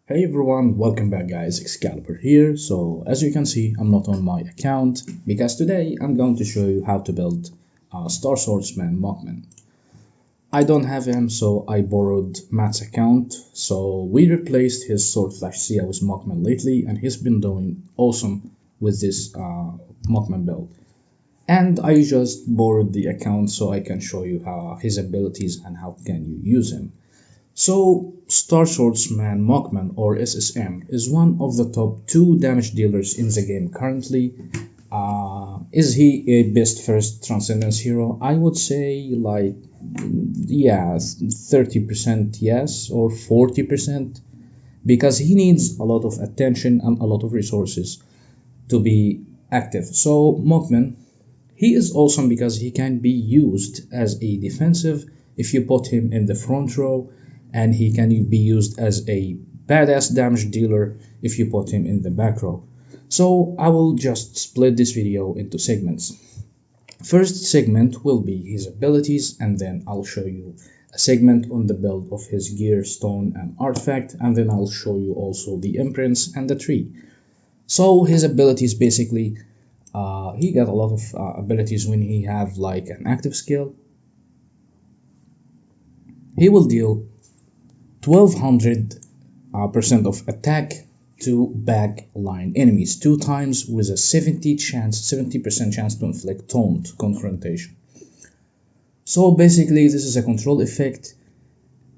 Hey everyone, welcome back guys, Excalibur here. So as you can see, I'm not on my account because today I'm going to show you how to build Star Swordsman Mockman. I don't have him, so I borrowed Matt's account. So we replaced his Sword Flash C with Mockman lately, and he's been doing awesome with this Mockman build. And I just borrowed the account so I can show you his abilities and how can you use him. So, Star Swordsman Mockman, or SSM, is one of the top 2 damage dealers in the game currently. Is he a best first Transcendence hero? I would say like, yeah, 30% yes, or 40%, because he needs a lot of attention and a lot of resources to be active. So, Mockman, he is awesome because he can be used as a defensive if you put him in the front row, and he can be used as a badass damage dealer if you put him in the back row. So I will just split this video into segments. First segment will be his abilities, and then I'll show you a segment on the build of his gear, stone and artifact, and then I'll show you also the imprints and the tree. So his abilities, basically he got a lot of abilities. When he have like an active skill, he will deal 1200% of attack to back line enemies 2 times with a 70% chance to inflict taunt confrontation. So basically this is a control effect.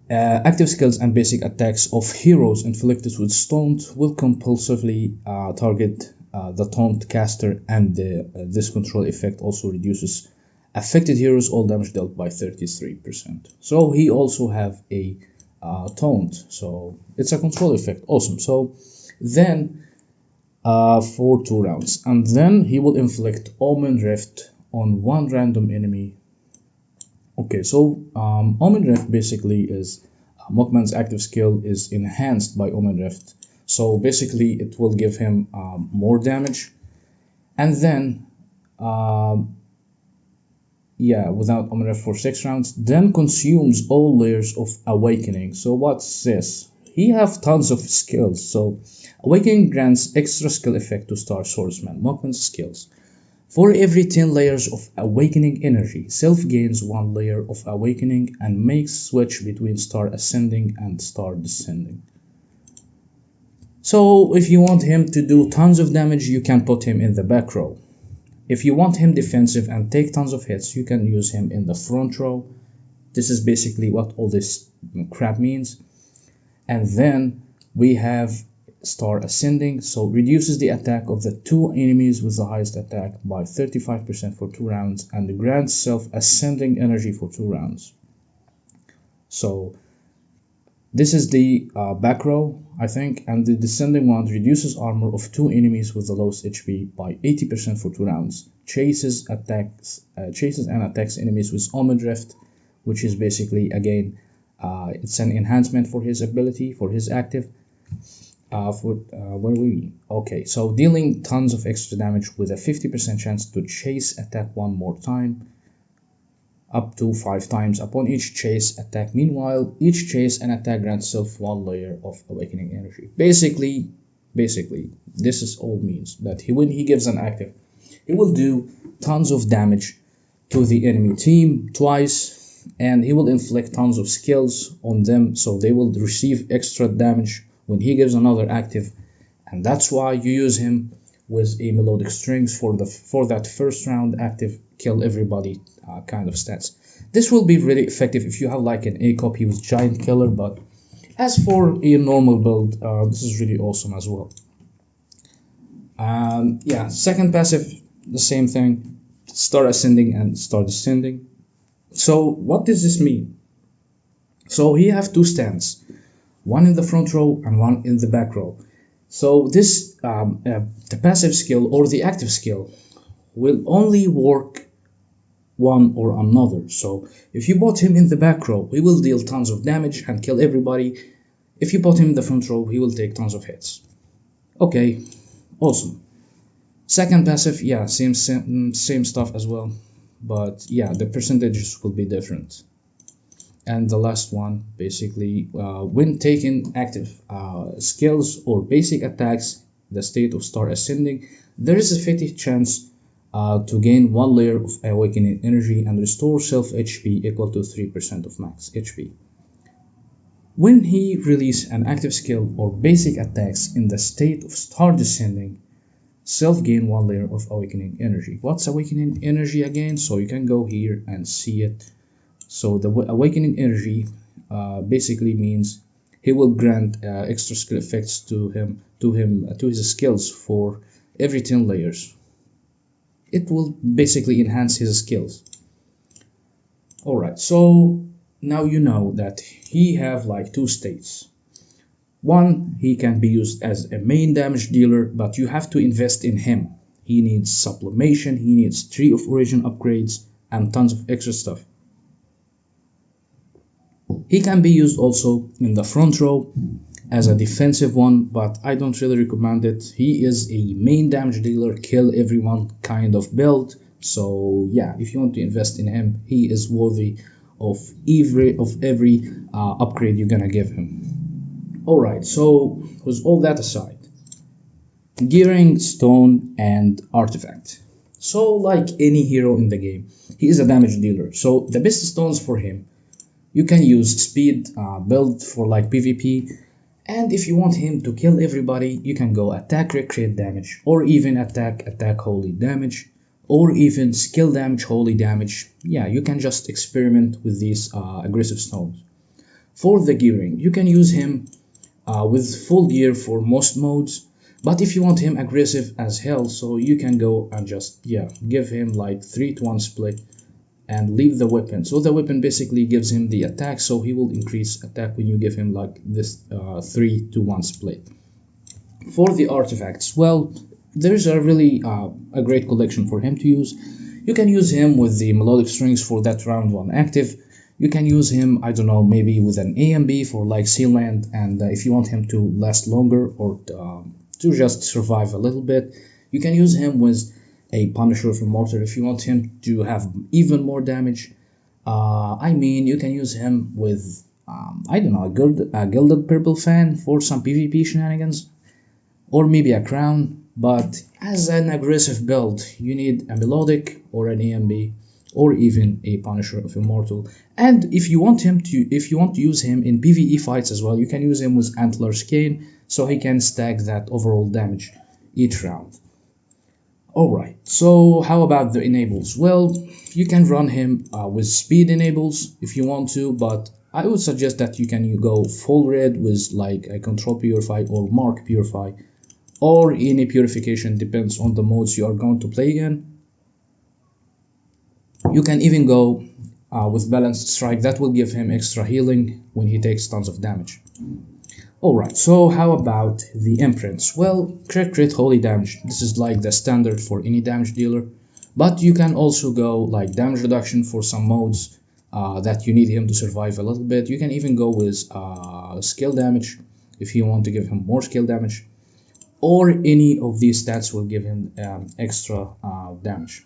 Active skills and basic attacks of heroes inflicted with taunt will compulsively target the taunt caster, and this control effect also reduces affected heroes all damage dealt by 33%. So he also have a taunt, so it's a control effect. Awesome. So then for 2 rounds, and then he will inflict Omen Rift on 1 random enemy. Okay, so Omen Rift basically is Mockman's active skill is enhanced by Omen Rift, so basically it will give him more damage, and then without Omen Rift for 6 rounds, then consumes all layers of Awakening. So what's this? He have tons of skills. So Awakening grants extra skill effect to Star Swordsman Mockman's skills. For every 10 layers of Awakening energy, Self gains 1 layer of Awakening and makes switch between Star Ascending and Star Descending. So if you want him to do tons of damage, you can put him in the back row. If you want him defensive and take tons of hits, you can use him in the front row. This is basically what all this crap means. And then we have Star Ascending, so reduces the attack of the 2 enemies with the highest attack by 35% for 2 rounds, and grants self-ascending energy for 2 rounds. So this is the back row, I think, and the descending one reduces armor of 2 enemies with the lowest HP by 80% for 2 rounds. Chases and attacks enemies with Omen Rift, which is basically, again, it's an enhancement for his ability, for his active. Okay, so dealing tons of extra damage with a 50% chance to chase attack 1 more time, up to 5 times upon each chase attack. Meanwhile, each chase and attack grants self 1 layer of Awakening energy. Basically, this is all means that when he gives an active, he will do tons of damage to the enemy team twice, and he will inflict tons of skills on them, so they will receive extra damage when he gives another active, and that's why you use him with a melodic strings for that first round active, kill everybody kind of stats. This will be really effective if you have like an A copy with Giant Killer, but as for a normal build, this is really awesome as well. Second passive, the same thing, Star Ascending and Star Descending. So what does this mean? So he have 2 stands, 1 in the front row and 1 in the back row. So this the passive skill or the active skill will only work one or another. So if you put him in the back row, he will deal tons of damage and kill everybody. If you put him in the front row, he will take tons of hits. Okay, awesome. Second passive, yeah, same stuff as well, but yeah, the percentages will be different. And the last one, basically, when taking active skills or basic attacks, the state of Star Ascending, there is a 50 chance to gain 1 layer of awakening energy and restore self HP equal to 3% of max HP. When he releases an active skill or basic attacks in the state of Star Descending, self gain 1 layer of awakening energy. What's awakening energy again? So you can go here and see it. So the awakening energy basically means he will grant extra skill effects to his skills for every 10 layers. It will basically enhance his skills. Alright, so now you know that he have like 2 states. One, he can be used as a main damage dealer, but you have to invest in him. He needs sublimation, he needs Tree of Origin upgrades, and tons of extra stuff. He can be used also in the front row as a defensive one, but I don't really recommend it. He is a main damage dealer, kill everyone kind of build. So yeah, if you want to invest in him, he is worthy of every upgrade you're gonna give him. Alright, so with all that aside, gearing, stone, and artifact. So like any hero in the game, he is a damage dealer. So the best stones for him, you can use speed build for like PvP, and if you want him to kill everybody, you can go attack recreate damage, or even attack holy damage, or even skill damage holy damage. Yeah, you can just experiment with these aggressive stones. For the gearing, you can use him with full gear for most modes, but if you want him aggressive as hell, so you can go and just give him like 3-to-1 split and leave the weapon. So the weapon basically gives him the attack, so he will increase attack when you give him like this 3-to-1 split. For the artifacts, well, there's a really a great collection for him to use. You can use him with the melodic strings for that round 1 active. You can use him, I don't know, maybe with an AMB for like Sealand, and if you want him to last longer or to just survive a little bit, you can use him with a Punisher of Immortal if you want him to have even more damage. I mean, you can use him with, I don't know, a Gilded Purple Fan for some PvP shenanigans, or maybe a Crown, but as an aggressive build, you need a Melodic or an AMB, or even a Punisher of Immortal. And if you want to use him in PvE fights as well, you can use him with Antler's Cane, so he can stack that overall damage each round. Alright, so how about the enables? Well, you can run him with speed enables if you want to, but I would suggest that you can go full red with like a Control Purify or Mark Purify, or any purification, depends on the modes you are going to play in. You can even go with Balanced Strike, that will give him extra healing when he takes tons of damage. Alright, so how about the imprints? Well, crit holy damage, this is like the standard for any damage dealer, but you can also go like damage reduction for some modes that you need him to survive a little bit. You can even go with skill damage if you want to give him more skill damage, or any of these stats will give him extra damage.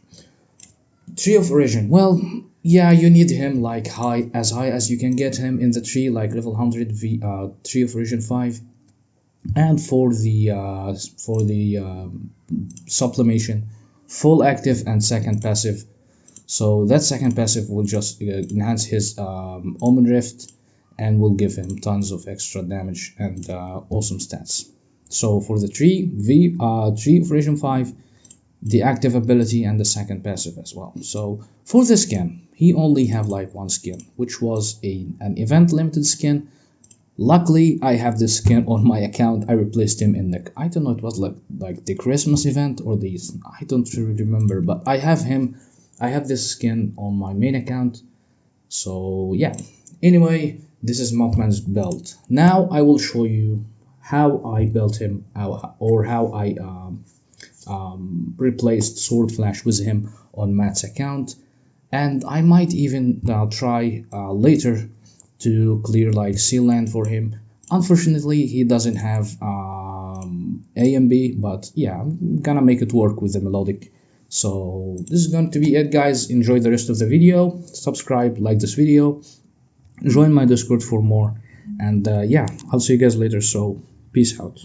Tree of Origin, well, yeah, you need him like high as you can get him in the tree, like level 100 Tree of Origin 5. And for the Sublimation, full active and second passive. So that second passive will just enhance his Omen Rift and will give him tons of extra damage and awesome stats. So for the Tree of Origin 5, the active ability and the second passive as well. So for the skin, he only have like 1 skin, which was an event limited skin. Luckily, I have this skin on my account. I replaced him in the, I don't know, it was like the Christmas event or these, I don't really remember, but I have this skin on my main account. So yeah, anyway, this is Mockman's build. Now I will show you how I built him, or how I replaced Sword Flash with him on Matt's account, and I might even try later to clear like Sealand for him. Unfortunately, he doesn't have A and B, but yeah, I'm gonna make it work with the Melodic. So this is going to be it, guys. Enjoy the rest of the video, subscribe, like this video, join my Discord for more. And yeah, I'll see you guys later. So peace out.